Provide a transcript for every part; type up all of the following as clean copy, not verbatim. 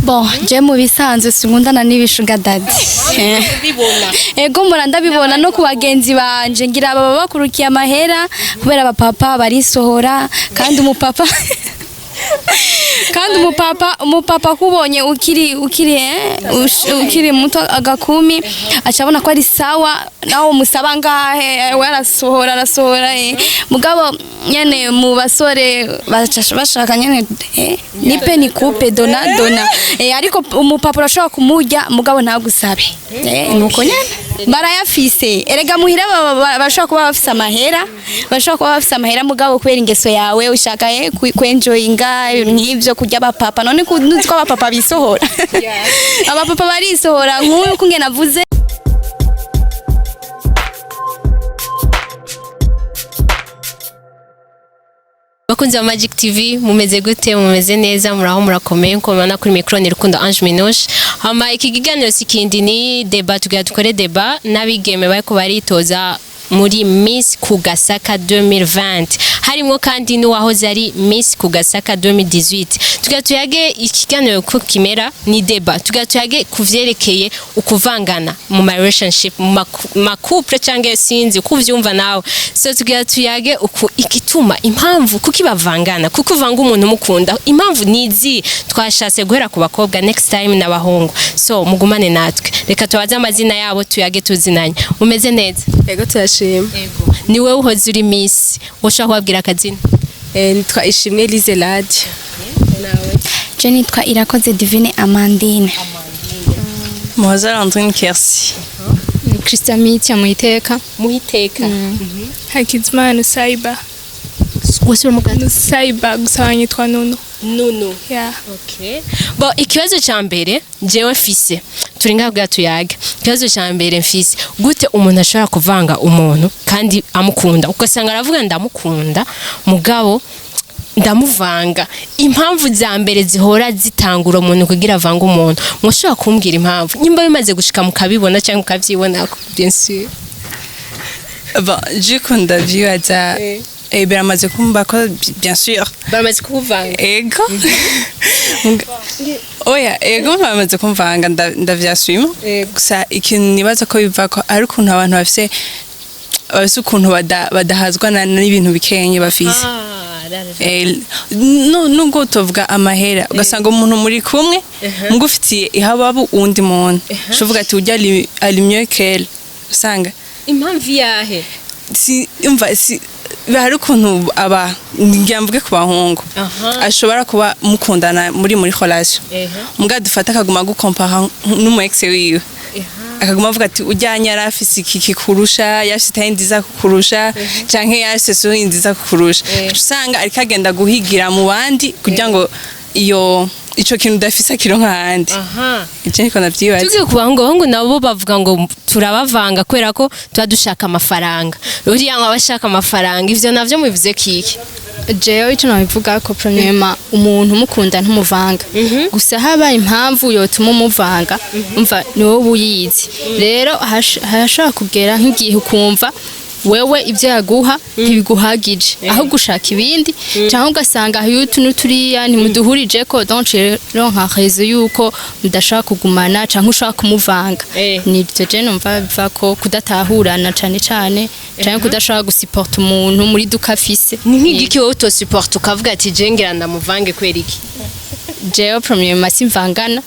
Bon, je mu bisanzwe sinkundana n'ibishuga daddy. Ego mbona ndabibona no ku bagenzi banje ngira baba bakurukiye amahera kubera abapapa barisohora kandi umupapa kandi umupapa kubonye ukiri muto agakumi acabona ko ari sawa naho musaba ngahe arasohora mugabo nyene mu basore bashaka nyene nipe ni coupe dona ariko umupapa urashobora kumurya mugabo ntagusabe nuko nyene barayafise erega muhira bashobora kuba bafise amahera mugabo kubera ingeso yawe ushaka kwenjoyinga nk'ivyo kurya abapapa none kuzi ko abapapa bisohora abapapa barisohora nk'uko nge navuze. Bakunzi wa Magic TV mumeze gute mumeze neza muraho murakomeye nko mubona kuri micro ni Rukundo Ange Minouche hama iki kiganiro sikindi ni débat tugira dukore débat n'abigeme bariko baritoza muri Miss Kugasaka 2020 harimo kandi n'uwahoze ari Miss Kugasaka 2018 tugira tuyage ikiganiro ko kimera ni débat tugira tuyage kuvyerekeye ukuvangana mu relationship mu couple canke sinzi kuvyumva nawe so tugira tuyage uku ikituma impamvu kukibavangana kukuvanga umuntu mukunda impamvu nizi twashatse guhera ku bakobwa next time n'abahungu so mugumane natwe reka tubaze amazina yabo tuyage tuzinanye umeze neza yego turashima yego ni wewe uhoze uri Miss ushaka kubabwira akazina nitwa Ishimwe Lizelade nawe Je nitwa Irakoze Divine Amandine Muhoza Landrine Kersi Christian Mitia muhiteka Hakizimana Saiba wese umuganda Saiba gusabanye twa Nuno yeah okay bo ikibazo ca mbere jewe mfise turi ngabwa tuyaga ikibazo ca mbere mfise gute umuntu ashobora kuvanga umuntu kandi amukunda ugasanga aravuga ndamukunda mugabo ndamuvanga impamvu za mbere zihora zitangura umuntu kugira avanga umuntu mushobora kumbwira impamvu nyimba bimaze gushika mukabibona cyangwa mukavyibona bien sûr bon je kunda vyaza biramaze kumba ko bien sûr baramaze kuvanga ego oya ego bamaze kumvanga ndavyaswima gusa ikintu nibaza ko biva ko ari ukuntu abantu bafise ukuntu badahazwa n'ibintu bikenye bafise nubwo tuvuga amahera ugasanga umuntu muri kumwe mugufitiye ihababu undi muntu uvuga ati ujya ari mieux qu'elle usanga impamvu yahe si umva si hari ukuntu aba ngiamvuge ku bahungu ashobora kuba mukundana muri relation muga dufata akaguma gukompara n'umu ex wiwe akaguma avuga ati ujyanye arafise iki kurusha yashitaye ndiza kukurusha canke yashese ndiza kukurusha usanga ariko agenda guhigira mu bandi kugira ngo ico kintu udafise kironka handi ije niko navyibaza tugiye kubahungu nabo bavuga ngo turabavanga kwera ko tuba dushaka amafaranga uriya ngo abashaka amafaranga ivyo navyo mubivuze kiki jewe ico nabivuga ko premièrement umuntu mukunda ntumuvanga gusa haba impamvu yotuma umuvanga umva niwe uyizi rero hashaka kugera nk'igihe ukumva wewe ivyo yaguha ntibiguhagije aho gushaka ibindi cyangwa ugasanga yutu n'uturiya ntimuduhurije ko donc nka rezo yuko mudashaka kugumana cyangwa ushaka kumuvanga nivyo je numva biva ko kudatahurana cyane cyangwa kudashaka gusupport umuntu muri dukafise ni nk'igiki wowe to support ukavuga ati je ngira ndamuvange kwera iki jewe premièrement simvangana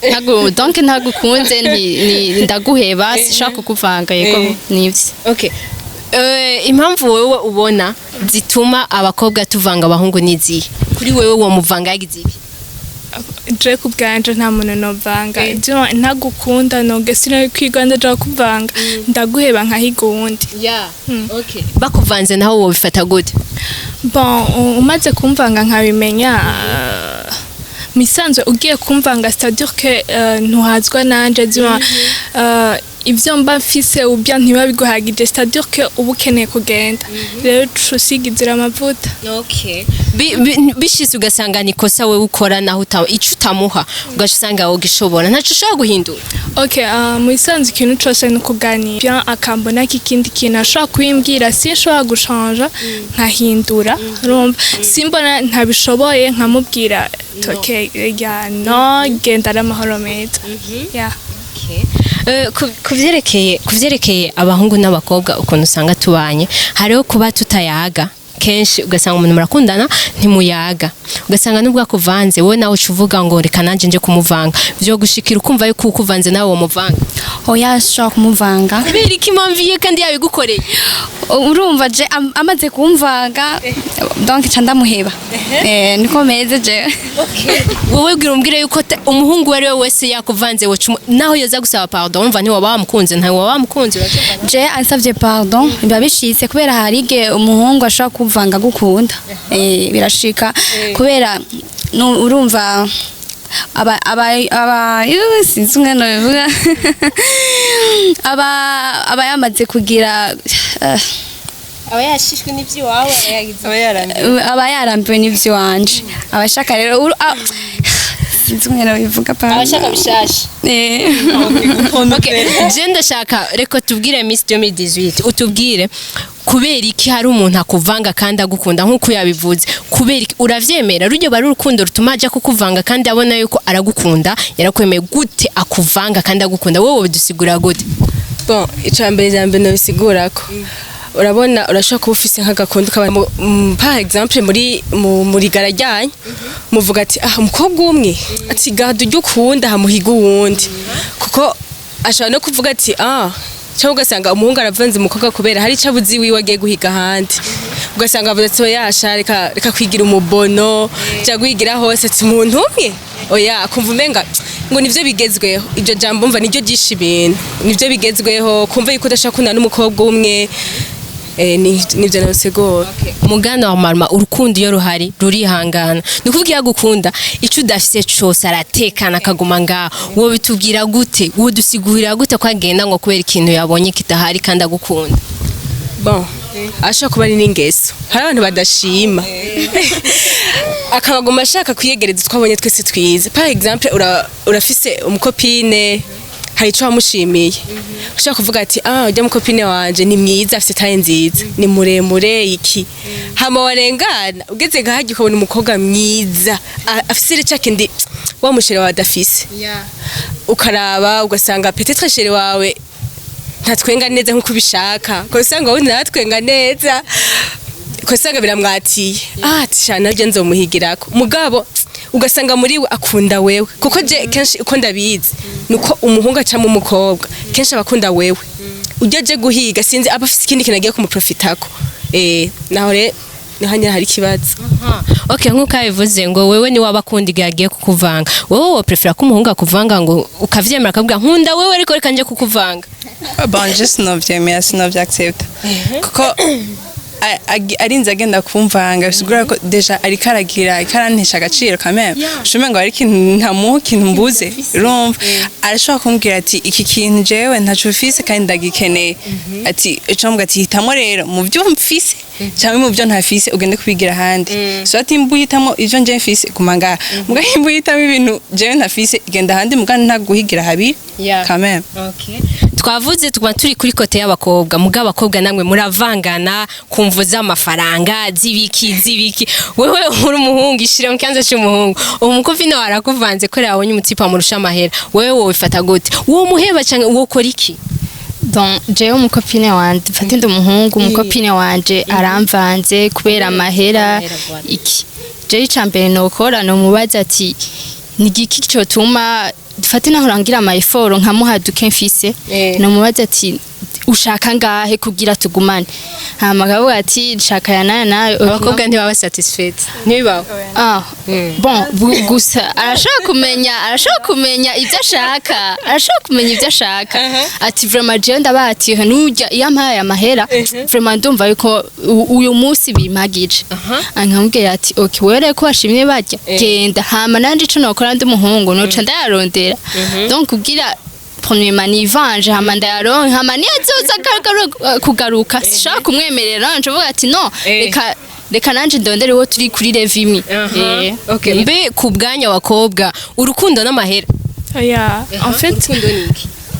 donc ntagukunze ndaguheba sishaka kukuvanga yego nivyo okay impamvu wewe ubona zituma abakobwa tuvanga abahungu nizihe kuri wewe wo muvanga yagize ibi je kubwanje nta muntu novanga ntagukunda nogesina kwiganda je kuvanga ndaguheba nkahiga wundi okay bakuvanze naho wo bifata gute bon umaze kumvanga nkabimenya misanzwe ugiye kumvanga c'est-à-dire que ntuhazwa nanje ivyo mba mfise ubya ntibabiguhagije c'est-à-dire que uba ukeneye kugenda rero tusigizira amavuta. Okay. Bishitse ugasanga ni kosa wewe ukora naho ico utamuha ugasanga wowe gishobora ntaco ushaka guhindura. Okay, mu isanzwe ikintu cose no kuganira bien akambona kikindi kintu ashaka kwimbwira sinshobora gushanja nkahindura urumva simbona ntabishoboye nkamubwira okay ya no genda ramahoro meza. Yeah. Kuvyerekeye abahungu n'abakobwa ukuntu usanga tubanye hariho kuba tutayaga kenshi ugasanga umuntu murakundana ntimuyaga ugasanga nubwo akuvanze wowe nawe uvuga ngo reka nanje nje kumuvanga byo gushikira ukumva yuko ukuvanze nawe wo muvanga oya shaka kumuvanga kubera iki mpamviye kandi yabigukoreye urumva je amaze kumvanga donc candamuheba niko meze je. wowe bwira umbwire yuko umuhungu wari we wese yakuvanze naho yoza gusaba pardon umva ntiwaba wamukunze ntawe wamukunze je ansavye pardon biba bishitse kubera harige umuhungu ashaka kuvanga gukunda birashika kubera urumva sinzi umwana bivuga aba yamaze kugira aba yashishwe n'ivy'iwawe aba yarambiwe n'ivy'iwanje abashaka rero sinzi umwana bivuga pa abashaka bishasha je ndashaka reka tubwire Miss 2018 utubwire kubera iki hari umuntu akuvanga kandi agukunda nkuko yabivuze kubera iki uravyemera rujye bari urukundo rutuma aja kukuvanga kandi abona yuko aragukunda yarakwemeye gute akuvanga kandi agukunda wowe bidusigura gute? Bon icambere no bisigura ko urabona urashaka kuba ufise nk'agakondo par exemple muri garajyanye muvuga ati umukobwa umwe ati gadu ryo kunda hamuhiga uwundi kuko ashobora no kuvuga ati cyangwa ugasanga umuhungu aravanze umukobwa kubera hari icabuzi wiwe agiye guhiga ahandi ugasanga avuze ati yasha reka kwigira umubono cyangwa kwigira hose ati umuntu umwe oya kumva umenga ngo nivyo bigezweho ibyo jambo mva niryo gisha ibintu nivyo bigezweho kumva yuko udashaka kunana n'umukobwa umwe nivyo nasigora. Umugana wa marma urukundo iyo ruhari rurihangana nukuvuga yagukunda ico udafise cyose aratekana akaguma ngaho wowe bitubwira gute wowe dusigurira gute ko agenda ngo kubera ikintu yabonye kitahari kandi agukunda? Bon ashaka kuba ari n'ingeso hari abantu badashima akabaguma ashaka kuyegereza twabonye twese twize par exemple urafise umukopine hari ico wamushimiye ushaka kuvuga ati ujya mukopine wanje ni mwiza afite taye nziza ni muremure iki hama warengana ugeze gahaje ukabona umukobwa mwiza afise ire cakindi wa mushire wa dafise ukaraba ugasanga peut-être chere wawe ntatwenga neza nkuko ubishaka ko usanga wundi natwenga neza ko usanga biramwatiye tishana je nzomuhigirako mugabo ugasanga muri we akunda wewe kuko je kenshi uko ndabizi nuko umuhungu acamo umukobwa kenshi abakunda wewe ujyaje guhiga sinzi abafite ikindi kinagiye kumuprofitako naho re hanya hari kibazo. Okay nkuko abivuze ngo wewe ni wabakunda yagiye kukuvanga wowe wo prefer ko umuhungu akuvanga ngo ukavyemera akabwa nkunda wewe ariko reka nje kukuvanga? Bon just novyemera sinovyaaccepta kuko arinze agenda kumvanga bisigura ko deja ari karagira ikarantesha agaciro kameme shume ngo ari kintu ntamuho kintu mbuze urumva arashobora kumbwira ati iki kintu jewe ntaco mfise kandi ndagikeneye ati ico mbwa ati hitamo rero mu byo mfise cyangwa mu byo ntafise ugende kubigira handi so ati mbuhitamo ivyo nje mfise kumanga muga mbuhitamo ibintu jewe ntafise igenda handi muga ntaguhigira habiri kameme. Okay twavuze tuma turi kuri kote y'abakobwa muga abakobwa namwe muravangana kumvuza amafaranga zibiki wewe uri umuhungu ishire mu kanza cy'umuhungu umukofina warakuvanze ko yabonye umutipa murusha amahera wewe wowe fata gute uwo muheba cyangwa uwo kora iki? Donc jewe umukopine wanje fatinde umuhungu umukopine wanje aramvanze kubera amahera iki je icambere nokora no mubaza ati ni giki cyo tuma dufate naho rangira ama effort nkamuhaduke mfise no mubaza ati ushaka ngahe kugira tugumane hama kavuga ati nshaka yana abakobwa ntibaba satisfied ntibaho bon gusa arashaka kumenya ibyo ashaka ati vraiment je ndabati nujya yampaye amahera vraiment ndumva yuko uyu munsi bimagije ankamubwira ati okay were ko washimye bajya genda hama nanje ico nokora ndi muhungu noca ndayarondera donc kugira premièrement nivanje hama ndayaronka hama niyazoza kugaruka sishaka kumwemerera njovuga ati no reka nanje ndondere wo turi kuri revimi okay mbe kubwanya abakobwa urukundo n'amahera yeah en fait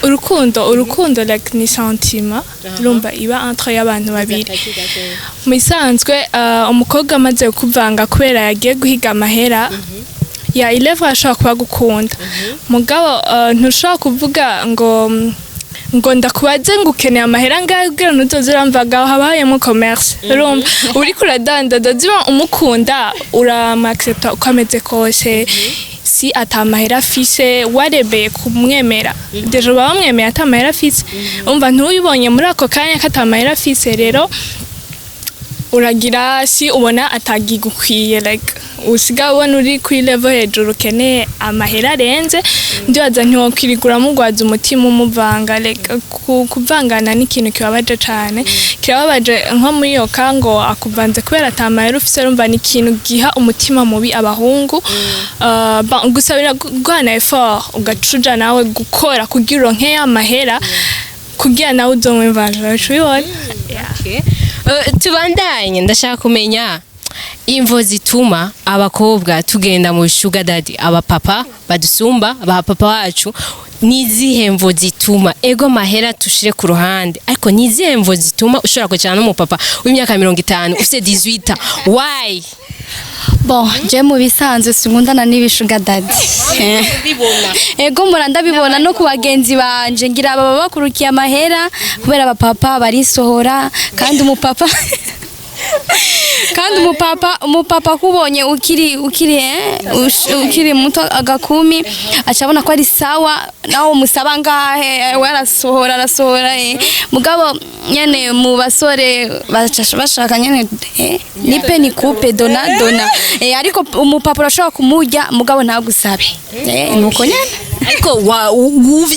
urukundo like ni sentiment rumba iba entre y'abantu babiri musanzwe umukobwa amaze kuvanga kubera yagiye guhiga amahera ya ilevre ashaka kuba gukunda mugabo ntushaka kuvuga ngo ndakubaze ngo ukeneye amahera ngaho ubwira ntuzozirambagaho habayemo commerce rumba uri kuradandaza ziba umukunda uramaaccepta uko ameze kose si atamahera afise warebeye kumwemera deje bamwemeye atamahera afise umva ntuyibonye muri ako kanya katamahera afise rero uragira si ubona atagigukwiye like usiga ubona uri kuri level hejuru keneye amahera arenze ndibaza ntiwokwirigura mugwaza umutima umuvanga like kuvangana n'ikintu kibabaje cane kirababaje nko muri yo kango akuvanze kubera atamahera ufise rumva ni ikintu giha umutima mubi abahungu gusabira gwana effort ugacuja nawe gukora kugira uronke amahera kugira nawe uzomwivanje cubibona tubandanye ndashaka kumenya imvo zituma abakobwa tugenda mu sugar daddy abapapa badusumba abapapa wacu nizihe mvo zituma ego mahera tushire ku ruhande ariko nizihe mvo zituma ushobora kujana n'umupapa w'imyaka 50 ufite 18 why bon je mu bisanzwe singundana n'ibishuga daddy ego mbona ndabibona no ku bagenzi banje ngira baba bakurukiye amahera kubera abapapa barisohora kandi umupapa kandi umupapa kubonye ukiri muto agakumi acabona ko ari sawa nawo musaba ngahe warasohora mugabo nyene mu basore bashaka nyene nipe ni coupe dona ariko umupapa urashobora kumurya mugabo ntagusabe nuko nyene ariko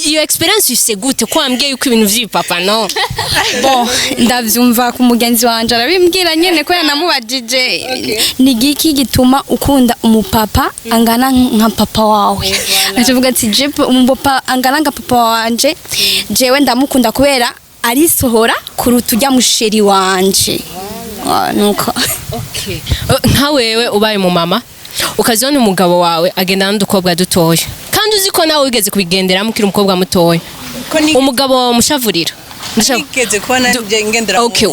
iyo experience ufise gute ko ambwiye yuko ibintu vy'ipapa no bon ndavyumva ku mugenzi wanje arabimbwira nyene ko yanamubajije ni giki gituma ukunda umupapa angana nka papa wawe avuga ati je umupapa angana nka papa wanje jewe ndamukunda kubera arisohora kuruta ujya musheri wanje nuko okay nka wewe ubaye mu mama ukazona umugabo wawe agenda n'udukobwa dutoya kandi uziko nawe wigeze kubigenderamo ukiri umukobwa mutoya umugabo mushavurira nigeze kubona ngendera okay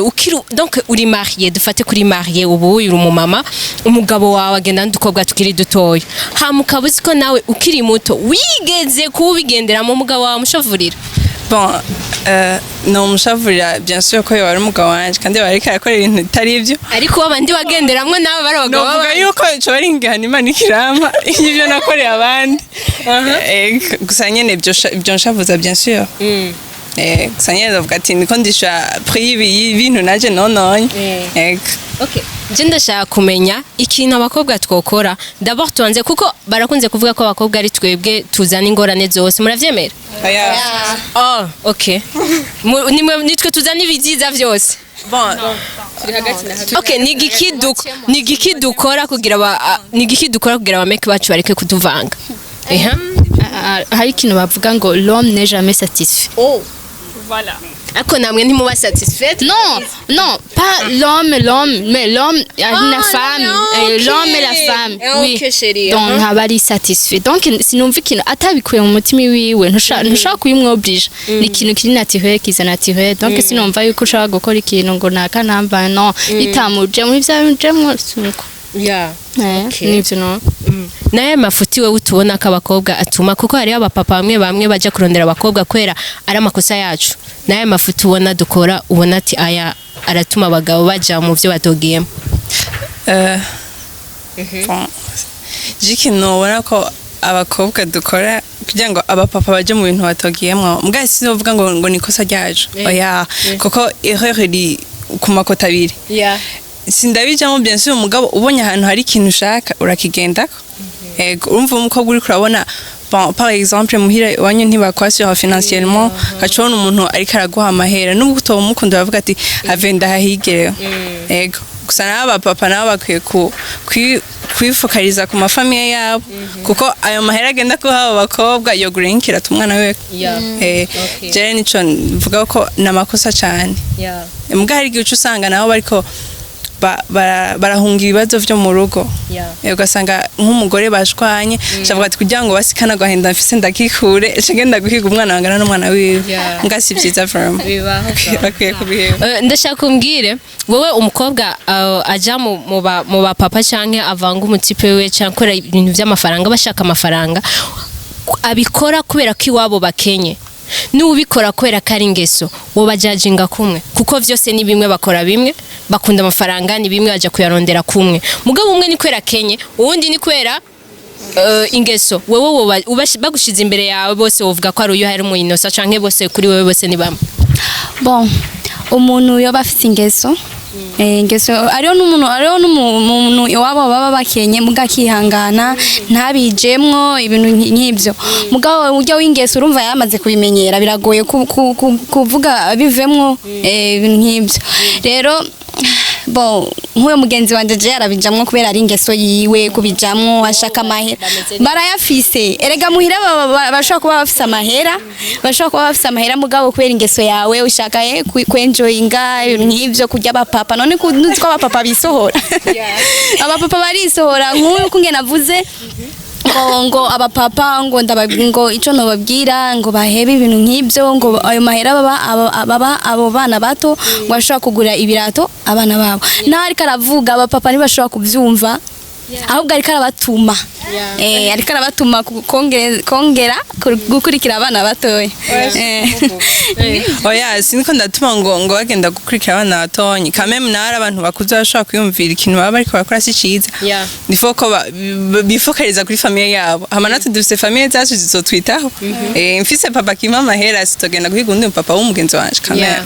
ukiri donc uri marié dufate kuri marié ubu uri umumama umugabo wawe agenda n'udukobwa tukiri dutoya hamukaba uziko nawe ukiri muto wigeze kubigenderamo umugabo wawe mushavurira bon no mushavurira bien sûr ko yari umugabo wanje kandi bareka yakora ibintu bitari ibyo ariko abandi bagenderamwe nawe bari abagabo bavuga yuko cyo bari ingana imana ikirama ibyo nakoreye abandi gusa nyene ibyo nshavuza bien sûr gusa nyene ndavuga ati niko ndisha prix y'ibintu naje nononye okay je ndashaka kumenya ikintu abakobwa twokora d'abord tuanze kuko barakunze kuvuga ko abakobwa ari twebwe tuzana ingorane zose muravyemera okay nitwe tuzana ibiziza vyose bon okay nigiki dukora kugira abameke bacu bareke kutuvanga hari ikintu bavuga ngo l'homme n'est jamais satisfait voilà ako namwe ntimuba satisfait non pas l'homme mais l'homme la femme l'homme et la femme oui donc ntabari satisfait donc sinumva ikintu atabikuye mu mutima wiwe ntushaka kuyimwobrije ni ikintu kiri naturel kiza naturel donc sinumva yuko ushaka gukora ikintu ngo nakanamba non itamuje muri byamujemwe suko nivyo no naye mafuti we utubona ko abakobwa atuma kuko hari abapapa bamwe baje kurondera abakobwa kwera ari amakosa yacu naye mafuti ubona dukora ubona ati aya aratuma abagabo baja mu byo batogiyemo jiki no ubona ko abakobwa dukora kugira ngo abapapa baje mu bintu batogiyemo mbwa sinovuga ngo nikosa ryacu oya kuko erreur iri ku makota abiri sindabijamo bien sûr umugabo ubonye ahantu hari ikintu ushaka urakigendako urumva umukobwa uri kurabona par exemple muhira wanyu ntibakwasira financièrement kacona umuntu ari karaguha amahera nubwo utoba umukunda bavuga ati avenda hahigere gusa n'aba papa nabo bakwiye kwifokaliza ku mafamiye yabo kuko ayo mahera agenda kuha abo bakobwa yo gurenkira umwana we jere nico mvuga ko namakosa cyane mbwa hari gihe usanga nabo bariko barahunga ibibazo vyo mu rugo ugasanga nk'umugore bashwanye shavuga ati kugira ngo basikana gahenda mfise ndakikure genda guhiga umwana wangana n'umwana wiwe ngasi byiza from bakwiye kubiheba ndashaka kumbwire wowe umukobwa aja mu ba papa canke avanga umutipe we canke kora ibintu vy'amafaranga bashaka amafaranga abikora kubera ko iwabo bakenye n'ubikora kubera kari ingeso wo bajajinga kumwe kuko vyose ni bimwe bakora bimwe bakunda amafaranga ni bimwe baja kuyarondera kumwe mugabo umwe ni kwera kenye uwundi ni kwera ingeso wewe bagushize imbere yawe bose wovuga ko ari uyu hari mu inosa canke bose kuri wewe bose ni bamwe bon umuntu yoba afite ingeso ingeso ariyo n'umuntu iwabo baba bakenye mugakihangana ntabijemwo ibintu nk'ibyo mugabo ujya w'ingeso urumva yamaze kubimenyera biragoye kuvuga bivemwo ibintu nk'ibyo rero bon nk'uwo mugenzi wanje je yarabijamwo kubera ari ingeso yiwe kubijamwo ashaka amahera barayafise erega muhira bashaka kuba bafise amahera mugabo kubera ingeso yawe ushaka kwenjoyinga nk'ivyo kurya abapapa none kuzi ko abapapa bisohora abapapa barisohora nk'uyu kunge navuze ngo abapapa ngo ico no babwira ngo bahebe ibintu nk'ibyo ngo ayo mahera baba abo bana bato ngo bashaka kugura ibirato abana babo naho ariko aravuga abapapa ntibashobora kuvyumva ahubwo ariko arabatuma ariko arabatuma kongera gukurikira abana batoya oya siniko ndatuma ngo bagenda gukurikira abana batonyi kameme nari abantu bakuze bashobora kwiyumvira ikintu baba bariko bakora si ciza bifo ko bifokaliza kuri famille yabo hama natwe dufise famille zacu zizotwitaho mfise papa kima mahera sitogenda guhiga undi papa w'umugenzi wanje kameme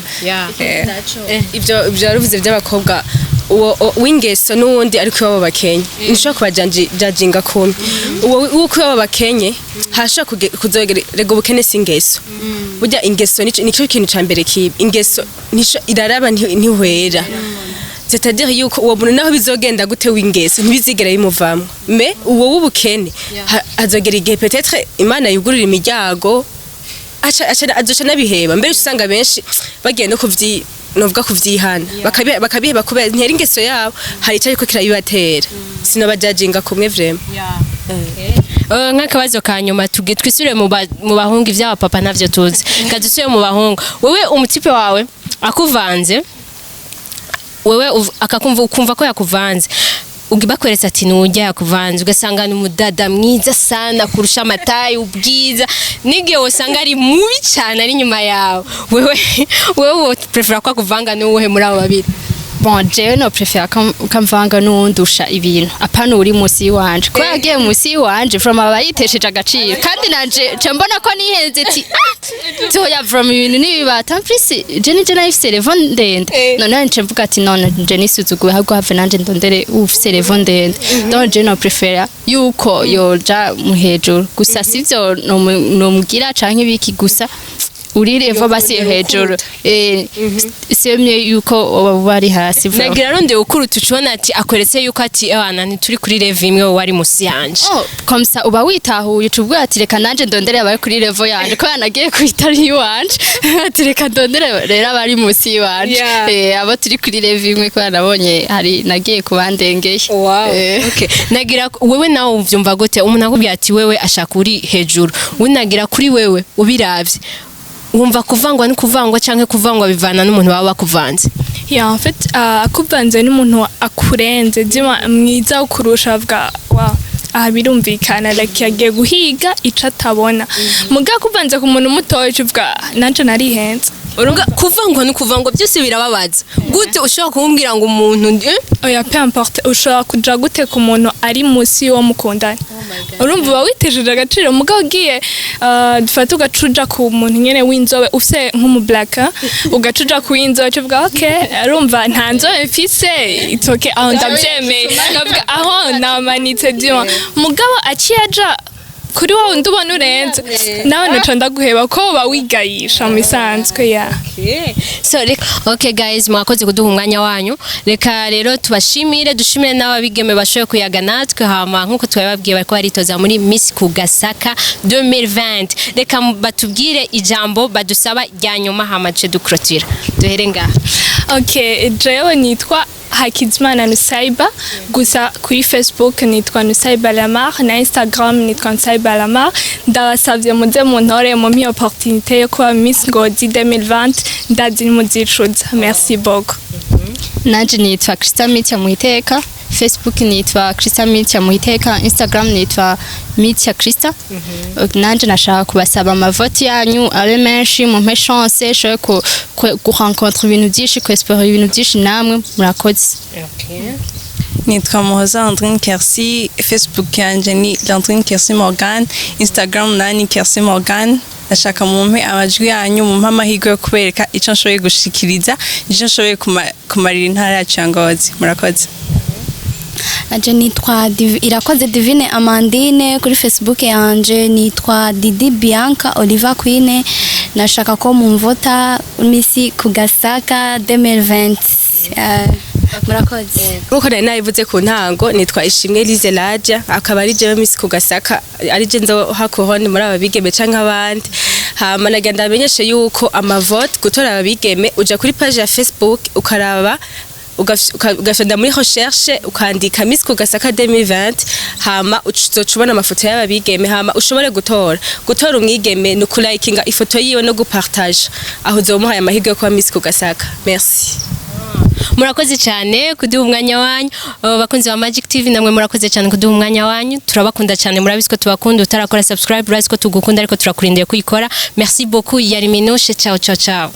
ibyo bivuze by'abakobwa w'ingeso n'uwundi ariko iwabo bakenye nishobora kubajajinga kumwe uko iwabo bakenye hashobora kuzogerega ubukene si ingeso burya ingeso nicyo kintu ca mbere kibi ingeso iraraba ntihwera c'est-à-dire yuko uwo muntu naho bizogenda gute w'ingeso ntibizigera bimuvamwo me uwo w'ubukene azogera igihe peut-être imana yugurira imiryango azoca nabiheba mbere usanga benshi bagiye no novuga kuvyihana bakabiheba kubera ntiyari ingeso yabo hari icyo ariko kirabibatera sinabajajinga kumwe vraiment nk'akabazo ka nyuma twisure mu bahungu ivy'abapapa ntavyo tuzi kadusure mu bahungu wewe umutipe wawe akuvanze wewe ukumva ko yakuvanze bakweretse ati nujya yakuvanze ugasanga ni umudada mwiza sana kurusha amatayi ubwiza nige wosanga ari mubi cyane ari nyuma yawe wewe prefera ko akuvanga n'uwuhe muri abo babiri bon jewe no prefera kamvanga n'undusha ibintu apana uri musi yiwanje ko yagiye musi yiwanje from abayitesheje agaciro kandi nanje mbona ko nihenze ati toya from ibintu nibibata mfise je nije nafise telefone ndende none nje mvuga ati none nje nisuzuguye ahubwo have nanje ndondere ufise telefone ndende donc je no prefera yuko yoja muhejuru gusa sivyo no mugira canke ibiki gusa urirevo basi hejuru semye yuko bari hasi nagira ronde ukuru tucona ati akweretse yuko ati abana ntituri kuri level imwe wari musi yanje comme ça uba witahuye ucubwa ati reka nanje ndondere abari kuri level yanje ko yanagiye kwitari yuwanje ati reka ndondere rero abari musi yanje abo turi kuri level imwe ko yanabonye hari nagiye kubandengeye okay nagira wewe nawe uvyumva gute umuntu akubwiye ati wewe ashaka uri hejuru unagira kuri wewe ubiravye wumva kuvangwa ni kuvangwa canke kuvangwa bivana n'umuntu baba bakuvanze en fait akuvanze n'umuntu akurenze zima mwiza ukurusha avuga aha birumvikana like yagiye guhiga ico atabona muga kuvanze ku muntu mutoye uvuga nanje narihenze urunga kuvangwa no kuvangwa byose birababaza gute ushobora kumbwira ngo umuntu oya peu importe ushobora kuja gute ku muntu ari musi wo mukundana urumva uba witejeje agaciro mugabo ugiye dufata ugacuja ku muntu nyene w'inzobe ufise nk'umu black ugacuja ku w'inzobe uvuga okay urumva nta nzobe mfise it's okay aho ndabyemeye aho namanitse diwa mugabo aciyaja kuri wowe undi ubona urenze nawe naco ndaguheba ko uba wigayisha mu bisanzwe ya Okay guys, mwakoze kuduha umwanya wanyu. Reka rero tubashimire, dushimire n'ababigeme bashoboye kuyaga natwe hama nkuko twababwiye bariko baritoza muri Miss Kugasaka 2020. Reka batubwire ijambo badusaba rya nyuma hama ce dukrotira. Duhere ngaha. Okay, jewe nitwa Hakizimana Nusaiba, gusa kuri Facebook nitwa Nusaiba Lamar, na Instagram nitwa Nusaiba Lamar. Ndabasavye muze muntore mu mi opportunité yo kuba Miss Ngozi 2020 ndazi muzicuza. Merci beaucoup. Nanje nitwa Krista Mitya Muhiteka, Facebook nitwa Krista Mitya Muhiteka, Instagram nitwa Mitya Krista. Nanje nashaka kubasaba amavoti yanyu abe menshi mu mpe chance shoye ku rencontre ibintu byinshi, ku espérer ibintu byinshi namwe murakoze. Nitwa Muhoza Landrine Kersi, Facebook yanje ni Landrine Kersi Morgan, Instagram nani Kersi Morgan. Nashaka mumpe amajwi yanyu, mumpe amahirwe yo kubereka ico nshoboye gushikiriza, ico nshoboye kumarira intara yacu ya Ngozi. Murakoze. Nanje nitwa Irakoze Divine Amandine, kuri Facebook yanje nitwa Didi Bianca Oliver Queen. Nashaka ko mumvota Miss Kugasaka 2020. Murakoze. Nkuko nari nabivuze ku ntango nitwa Ishimwe Lize Ladia, akaba ari jewe Miss Kugasaka, ari je nzo hakuhoni muri ababigeme canke abandi. Hama nagenda amenyeshe yuko amavote gutora ababigeme uja kuri page ya Facebook ukaraba ugafenda muri recherche ukandika Miss Kugasaka 2020 hama uzocubona amafoto y'ababigeme hama ushobore gutora umwigeme no kulikinga ifoto yiwe no gupartage aho uzomuhaye amahirwe yo kuba Miss Kugasaka. Merci. Murakoze cyane kuduha umwanya wanyu. Bakunzi ba Magic TV namwe murakoze cyane kuduha umwanya wanyu. Turabakunda cyane, murabisiko tubakunda. Utarakora subscribe uraziko tugukunda ariko turakurindiriye kuyikora. Merci beaucoup. Yari Minouche. Ciao ciao ciao.